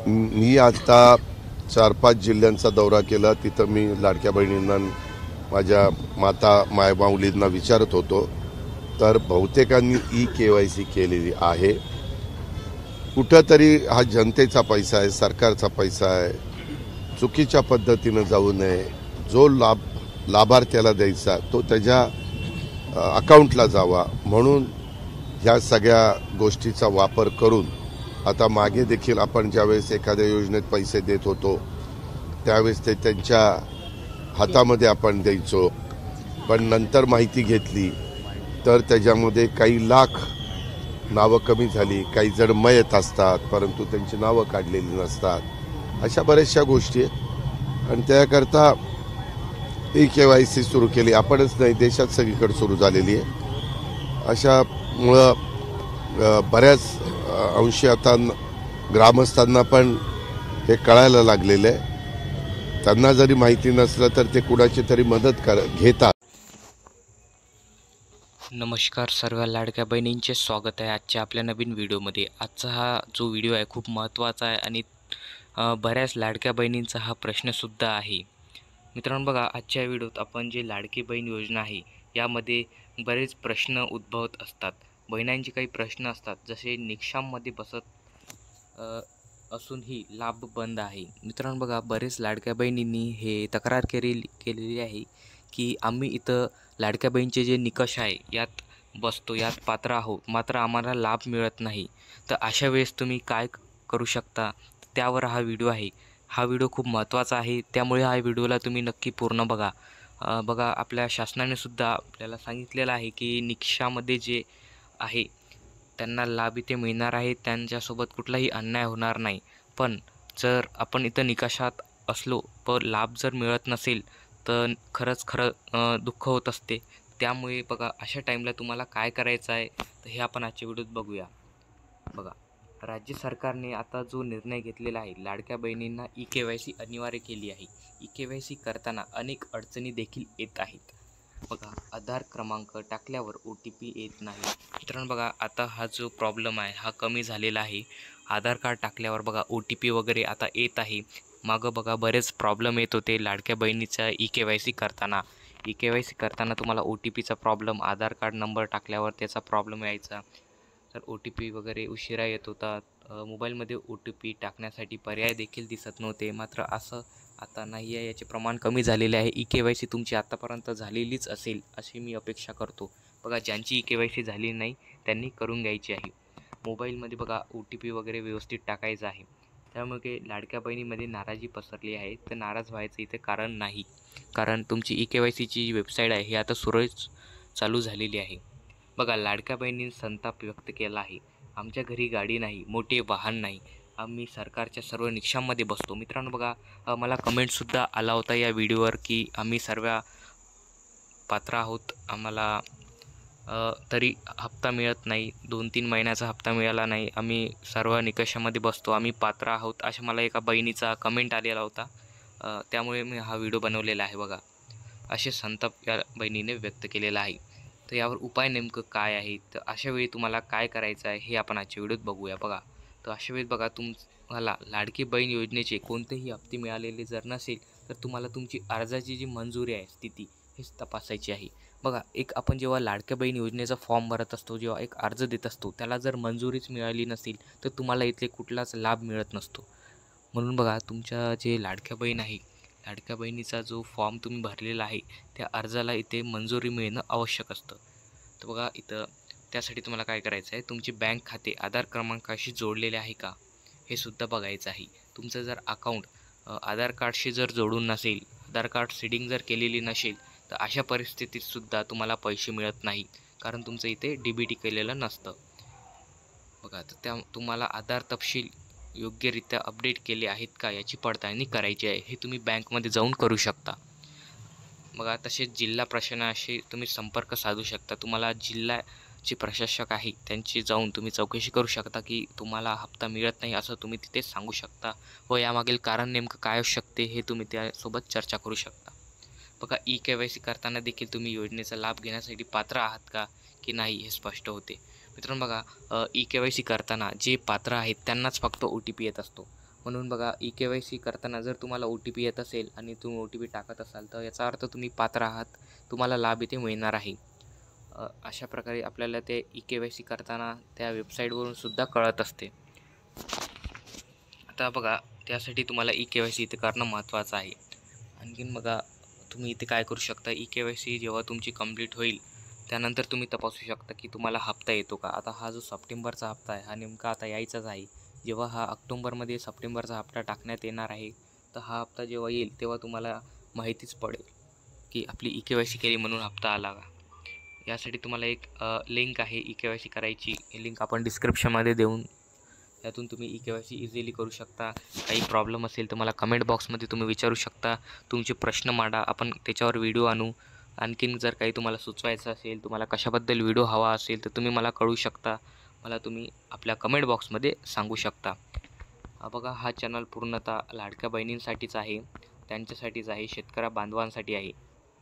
मी आता 4-5 जिल्ह्यांचा दौरा केला. तिथं मी लाडक्या बहिणींना, माझ्या मायमाऊलींना विचारत होतो. तर बहुतेकांनी KYC केलेली आहे. कुठंतरी हा जनतेचा पैसा आहे, सरकारचा पैसा आहे. चुकीच्या पद्धतीनं जाऊ नये. जो लाभार्थ्याला द्यायचा तो त्याच्या अकाउंटला जावा, म्हणून ह्या सगळ्या गोष्टीचा वापर करून आता मागे देखील आपण ज्यावेळेस एखाद्या योजनेत पैसे देत होतो त्यावेळेस ते त्यांच्या हातामध्ये आपण द्यायचो. पण नंतर माहिती घेतली तर त्याच्यामध्ये काही लाख नावं कमी झाली. काही जण मयत असतात परंतु त्यांची नावं काढलेली नसतात. अशा बऱ्याचशा गोष्टी आहेत आणि त्याकरता KYC सुरू केली. आपणच नाही, देशात सगळीकडे सुरू झालेली आहे. अशामुळं बऱ्याच अंशी आता ग्रामस्थांना पण हे कळायला लागलेलं आहे. त्यांना जरी माहिती नसलं तर ते कुणाची तरी मदत घेतात. नमस्कार, सर्व लाडक्या बहिणींचे स्वागत आहे आजच्या आपल्या नवीन व्हिडिओमध्ये. आजचा हा जो व्हिडिओ आहे खूप महत्त्वाचा आहे आणि बऱ्याच लाडक्या बहिणींचा हा प्रश्नसुद्धा आहे. मित्रांनो बघा, आजच्या व्हिडिओत आपण जे लाडकी बहीण योजना आहे यामध्ये बरेच प्रश्न उद्भवत असतात. बहिणांचे काही प्रश्न असतात, जसे निकषांमध्ये बसत असूनही लाभ बंद आहे. मित्रांनो बघा, बरेच लाडक्या बहिणींनी हे तक्रार केलेली आहे की आम्ही इथं लाडक्या बहिणीचे जे निकष आहे यात बसतो, यात पात्र आहोत, मात्र आम्हाला लाभ मिळत नाही. तर अशा वेळेस तुम्ही काय करू शकता, त्यावर हा व्हिडिओ आहे. हा व्हिडिओ खूप महत्त्वाचा आहे, त्यामुळे हा व्हिडिओला तुम्ही नक्की पूर्ण बघा. बघा, आपल्या शासनाने सुद्धा आपल्याला सांगितलेलं आहे की निकषामध्ये जे आहे त्यांना लाभ इथे मिळणार आहे, त्यांच्यासोबत कुठलाही अन्याय होणार नाही. पण जर आपण इथं निकषात असलो पण लाभ जर मिळत नसेल तर खरं दुःख होत असते. त्यामुळे बघा, अशा टाईमला तुम्हाला काय करायचं आहे तर हे आपण आजच्या व्हिडिओत बघूया. बघा, राज्य सरकारने आता जो निर्णय घेतलेला आहे, लाडक्या बहिणींना KYC अनिवार्य केली आहे. KYC करताना अनेक अडचणी देखील येत आहेत. बघा, आधार क्रमांक टाकल्यावर OTP येत नाही. मित्रांनो बघा, आता हा जो प्रॉब्लेम आहे हा कमी झालेला आहे. आधार कार्ड टाकल्यावर बघा OTP वगैरे आता येत आहे. मागं बघा बरेच प्रॉब्लेम येत होते लाडक्या बहिणीचा KYC करताना. KYC करताना तुम्हाला OTPचा प्रॉब्लेम, आधार कार्ड नंबर टाकल्यावर त्याचा प्रॉब्लेम यायचा. तर OTP वगैरे उशिरा येत होता. मोबाईलमध्ये OTP टाकण्यासाठी पर्याय देखील दिसत नव्हते. मात्र असं आता नाही आहे, याचे प्रमाण कमी झालेले आहे. KYC तुमची आत्तापर्यंत झालेलीच असेल अशी मी अपेक्षा करतो. बघा, ज्यांची KYC झाली नाही त्यांनी करून घ्यायची आहे. मोबाईलमध्ये बघा OTP वगैरे व्यवस्थित टाकायचं आहे. त्यामुळे लाडक्या बहिणीमध्ये नाराजी पसरली आहे. तर नाराज व्हायचं इथे कारण नाही, कारण तुमची KYCची वेबसाईट आहे ही आता सुरळीत चालू झालेली आहे. बघा, लाडक्या बहिणींनी संताप व्यक्त केला आहे. आमच्या घरी गाडी नाही, मोठे वाहन नाही, आम्ही सरकारच्या सर्व निकषांमध्ये बसतो. मित्रांनो बघा, मला कमेंटसुद्धा आला होता या व्हिडिओवर की आम्ही सर्व पात्र आहोत, आम्हाला तरी हप्ता मिळत नाही, 2-3 महिन्याचा हप्ता मिळाला नाही, आम्ही सर्व निकषामध्ये बसतो, आम्ही पात्र आहोत, अशा मला एका बहिणीचा कमेंट आलेला होता. त्यामुळे मी हा व्हिडिओ बनवलेला आहे. बघा, असे संताप या बहिणीने व्यक्त केलेला आहे. तर यावर उपाय नेमकं काय आहे, तर अशावेळी तुम्हाला काय करायचं आहे हे आपण आजच्या व्हिडिओत बघूया. बघा, तर अशावेळी बघा, तुम्हाला लाडकी बहीण योजनेचे कोणतेही हप्ते मिळालेले जर नसेल तर तुम्हाला तुमची अर्जाची जी मंजुरी आहे स्थिती हेच तपासायची आहे. बघा, एक आपण जेव्हा लाडक्या बहीण योजनेचा फॉर्म भरत असतो, जेव्हा एक अर्ज देत असतो, त्याला जर मंजुरीच मिळाली नसेल तर तुम्हाला इथले कुठलाच लाभ मिळत नसतो. म्हणून बघा, तुमच्या जे लाडक्या बहीण आहे, लाडक्या बहिणीचा जो फॉर्म तुम्ही भरलेला आहे त्या अर्जाला इथे मंजुरी मिळणं आवश्यक असतं. तर बघा, इथं त्यासाठी तुम्हाला काय करायचं आहे, तुमचे बँक खाते आधार क्रमांकाशी जोडलेले आहे का हे सुद्धा बघायचं आहे. तुमचं जर अकाउंट आधार कार्डशी जर जोडून नसेल, आधार कार्ड सीडिंग जर केलेली नसेल तर अशा परिस्थितीतसुद्धा तुम्हाला पैसे मिळत नाही, कारण तुमचं इथे DBT केलेलं नसतं. बघा, तर तुम्हाला आधार तपशील योग्यरित्या अपडेट केले आहेत का याची पडताळणी करायची आहे. हे तुम्ही बँकमध्ये जाऊन करू शकता. बघा, तसेच जिल्हा प्रशासनाशी तुम्ही संपर्क साधू शकता. तुम्हाला जिल्ह्याचे प्रशासक आहे त्यांची जाऊन तुम्ही चौकशी करू शकता की तुम्हाला हप्ता मिळत नाही असं तुम्ही तिथे सांगू शकता व यामागील कारण नेमकं काय असू शकते हे तुम्ही त्यासोबत चर्चा करू शकता. बघा, KYC करताना देखील तुम्ही योजनेचा लाभ घेण्यासाठी पात्र आहात का की नाही हे स्पष्ट होते. मित्रांनो बघा, KYC करताना जे पात्र आहेत त्यांनाच फक्त OTP येत असतो. म्हणून बघा KYC करताना जर तुम्हाला OTP येत असेल आणि तुम्ही OTP टाकत असाल तर याचा अर्थ तुम्ही पात्र आहात, तुम्हाला लाभ इथे मिळणार आहे. अशा प्रकारे आपल्याला ते KYC करताना त्या वेबसाईटवरून सुद्धा कळत असते. आता बघा त्यासाठी तुम्हाला KYC इथे करणं महत्त्वाचं आहे. आणखीन बघा तुम्ही इथे काय करू शकता, KYC जेव्हा तुमची कंप्लीट होईल त्यानंतर तुम्ही तपासू शकता की तुम्हाला हप्ता येतो का. आता हा जो सप्टेंबरचा हप्ता आहे हा नेमका आता यायचाच आहे. जेव्हा हा ऑक्टोबरमध्ये सप्टेंबरचा हप्ता टाकण्यात येणार आहे तर हा हप्ता जेव्हा येईल तेव्हा तुम्हाला माहितीच पडेल की आपली KYC केली म्हणून हप्ता आला का. यासाठी तुम्हाला एक लिंक आहे KYC करायची, लिंक आपण डिस्क्रिप्शनमध्ये देऊन त्यातून तुम्ही KYC इझिली करू शकता. काही प्रॉब्लेम असेल तर मला कमेंट बॉक्समध्ये तुम्ही विचारू शकता, तुमचे प्रश्न मांडा, आपण त्याच्यावर व्हिडिओ आणू. आणखीन जर काही तुम्हाला सुचवायचं असेल, तुम्हाला कशाबद्दल व्हिडिओ हवा असेल तर तुम्ही मला कळवू शकता, मला तुम्ही आपल्या कमेंट बॉक्समध्ये सांगू शकता. बघा हा चॅनल पूर्णतः लाडक्या बहिणींसाठीच आहे, त्यांच्यासाठीच आहे, शेतकऱ्या बांधवांसाठी आहे.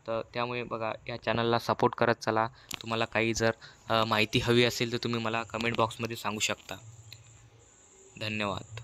तर त्यामुळे बघा या चॅनलला सपोर्ट करत चला. तुम्हाला काही जर माहिती हवी असेल तर तुम्ही मला कमेंट बॉक्समध्ये सांगू शकता. धन्यवाद.